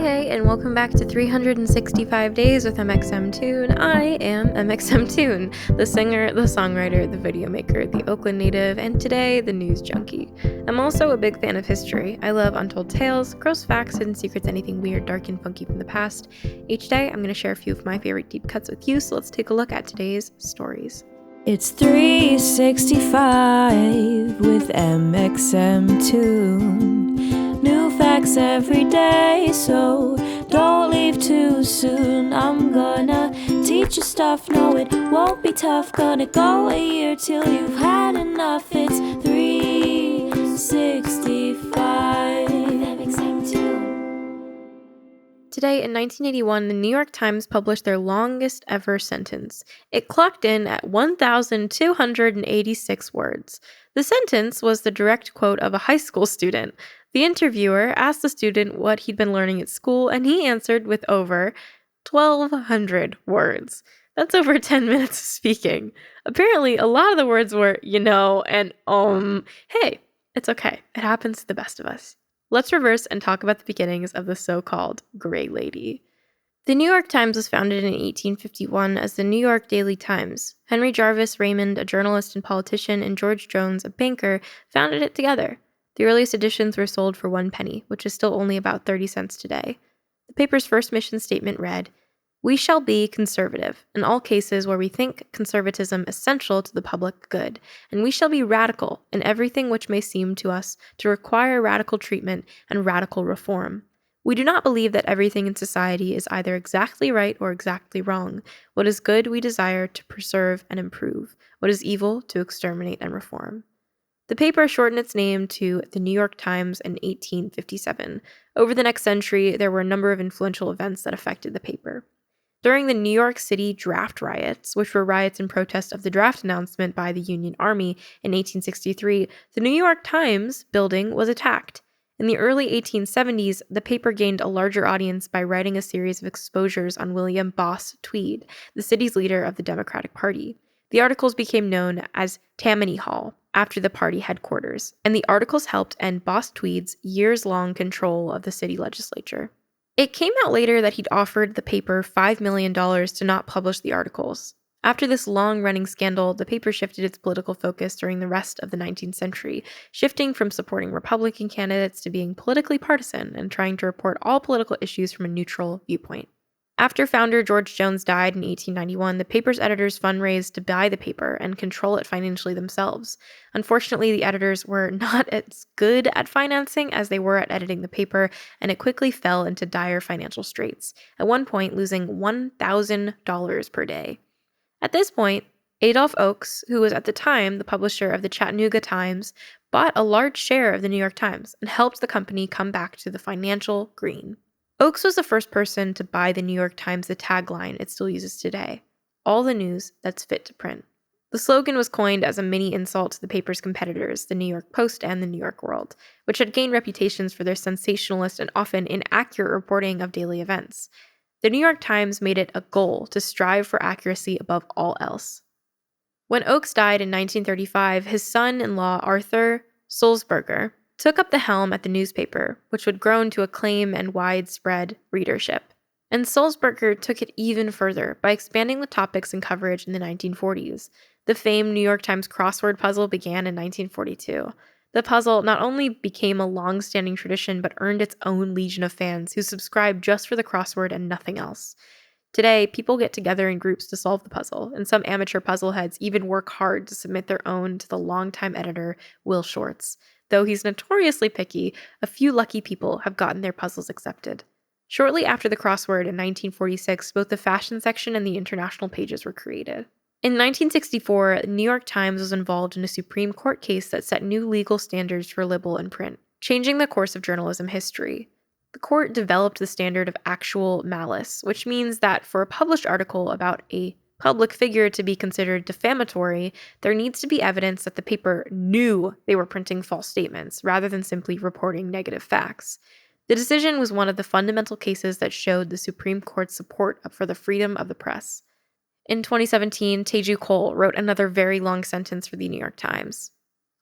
Hey, and welcome back to 365 Days with mxmtoon. I am mxmtoon, the singer, the songwriter, the video maker, the Oakland native, and today, the news junkie. I'm also a big fan of history. I love untold tales, gross facts, hidden secrets, anything weird, dark, and funky from the past. Each day, I'm going to share a few of my favorite deep cuts with you, so let's take a look at today's stories. It's 365 with mxmtoon. New facts every day, so don't leave too soon. I'm gonna teach you stuff, no it won't be tough. Gonna go a year till you've had enough. It's 365 mxmtoon. Today, in 1981, the New York Times published their longest ever sentence. It clocked in at 1,286 words. The sentence was the direct quote of a high school student. The interviewer asked the student what he'd been learning at school, and he answered with over 1,200 words. That's over 10 minutes of speaking. Apparently, a lot of the words were, and Hey, it's okay. It happens to the best of us. Let's reverse and talk about the beginnings of the so-called Gray Lady. The New York Times was founded in 1851 as the New York Daily Times. Henry Jarvis Raymond, a journalist and politician, and George Jones, a banker, founded it together. The earliest editions were sold for 1 penny, which is still only about 30 cents today. The paper's first mission statement read, "We shall be conservative in all cases where we think conservatism essential to the public good, and we shall be radical in everything which may seem to us to require radical treatment and radical reform. We do not believe that everything in society is either exactly right or exactly wrong. What is good we desire to preserve and improve. What is evil to exterminate and reform." The paper shortened its name to the New York Times in 1857. Over the next century, there were a number of influential events that affected the paper. During the New York City draft riots, which were riots in protest of the draft announcement by the Union Army in 1863, the New York Times building was attacked. In the early 1870s, the paper gained a larger audience by writing a series of exposures on William Boss Tweed, the city's leader of the Democratic Party. The articles became known as Tammany Hall, after the party headquarters, and the articles helped end Boss Tweed's years-long control of the city legislature. It came out later that he'd offered the paper $5 million to not publish the articles. After this long-running scandal, the paper shifted its political focus during the rest of the 19th century, shifting from supporting Republican candidates to being politically partisan and trying to report all political issues from a neutral viewpoint. After founder George Jones died in 1891, the paper's editors fundraised to buy the paper and control it financially themselves. Unfortunately, the editors were not as good at financing as they were at editing the paper, and it quickly fell into dire financial straits, at one point losing $1,000 per day. At this point, Adolph Oakes, who was at the time the publisher of the Chattanooga Times, bought a large share of the New York Times and helped the company come back to the financial green. Oakes was the first person to buy the New York Times the tagline it still uses today, "All the news that's fit to print." The slogan was coined as a mini insult to the paper's competitors, the New York Post and the New York World, which had gained reputations for their sensationalist and often inaccurate reporting of daily events. The New York Times made it a goal to strive for accuracy above all else. When Oakes died in 1935, his son-in-law Arthur Sulzberger took up the helm at the newspaper, which would grow to acclaim and widespread readership. And Sulzberger took it even further by expanding the topics and coverage in the 1940s. The famed New York Times crossword puzzle began in 1942. The puzzle not only became a long-standing tradition, but earned its own legion of fans who subscribed just for the crossword and nothing else. Today, people get together in groups to solve the puzzle, and some amateur puzzle heads even work hard to submit their own to the longtime editor, Will Shortz. Though he's notoriously picky, a few lucky people have gotten their puzzles accepted. Shortly after the crossword in 1946, both the fashion section and the international pages were created. In 1964, the New York Times was involved in a Supreme Court case that set new legal standards for libel and print, changing the course of journalism history. The court developed the standard of actual malice, which means that for a published article about a public figure to be considered defamatory, there needs to be evidence that the paper knew they were printing false statements, rather than simply reporting negative facts. The decision was one of the fundamental cases that showed the Supreme Court's support for the freedom of the press. In 2017, Teju Cole wrote another very long sentence for the New York Times.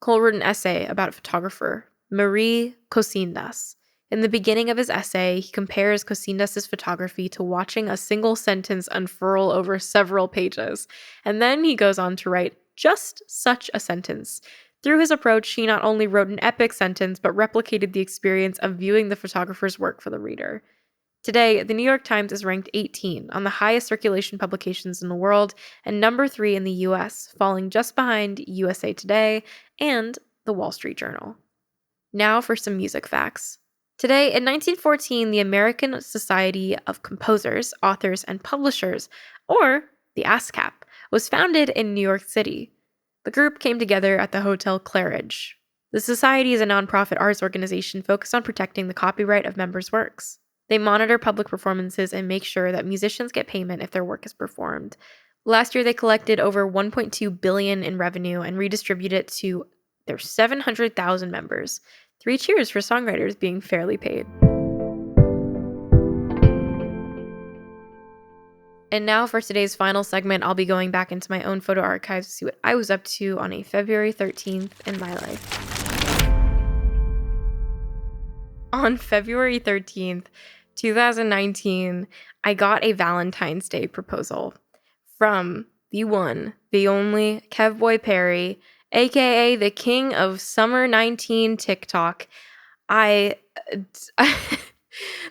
Cole wrote an essay about a photographer, Marie Cosindas. In the beginning of his essay, he compares Cosindas's photography to watching a single sentence unfurl over several pages, and then he goes on to write just such a sentence. Through his approach, he not only wrote an epic sentence, but replicated the experience of viewing the photographer's work for the reader. Today, the New York Times is ranked 18 on the highest circulation publications in the world and number 3 in the US, falling just behind USA Today and the Wall Street Journal. Now for some music facts. Today, in 1914, the American Society of Composers, Authors, and Publishers, or the ASCAP, was founded in New York City. The group came together at the Hotel Claridge. The society is a nonprofit arts organization focused on protecting the copyright of members' works. They monitor public performances and make sure that musicians get payment if their work is performed. Last year, they collected over $1.2 billion in revenue and redistributed it to their 700,000 members. 3 cheers for songwriters being fairly paid. And now for today's final segment, I'll be going back into my own photo archives to see what I was up to on a February 13th in my life. On February 13th, 2019, I got a Valentine's Day proposal from the one, the only Kevboy Perry, aka the king of Summer 19 TikTok. That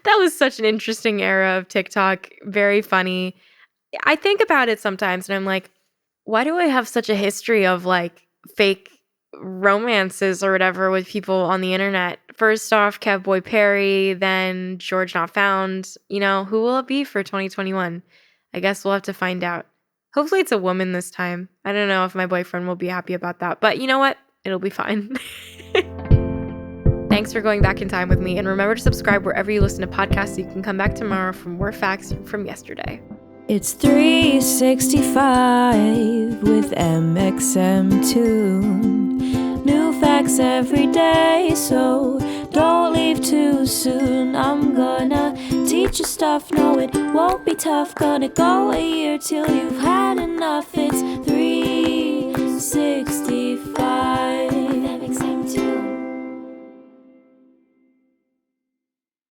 was such an interesting era of TikTok, very funny. I think about it sometimes and I'm like, why do I have such a history of like fake romances or whatever with people on the internet? First off, Kevboy Perry, then George Not Found. Who will it be for 2021? I guess we'll have to find out. Hopefully it's a woman this time. I don't know if my boyfriend will be happy about that, but you know what? It'll be fine. Thanks for going back in time with me, and remember to subscribe wherever you listen to podcasts so you can come back tomorrow for more facts from yesterday. It's 365 with mxmtoon. New facts every day, so don't leave too soon. I'm gonna teach you stuff, no it won't be tough. Gonna go a year till you've had enough. It's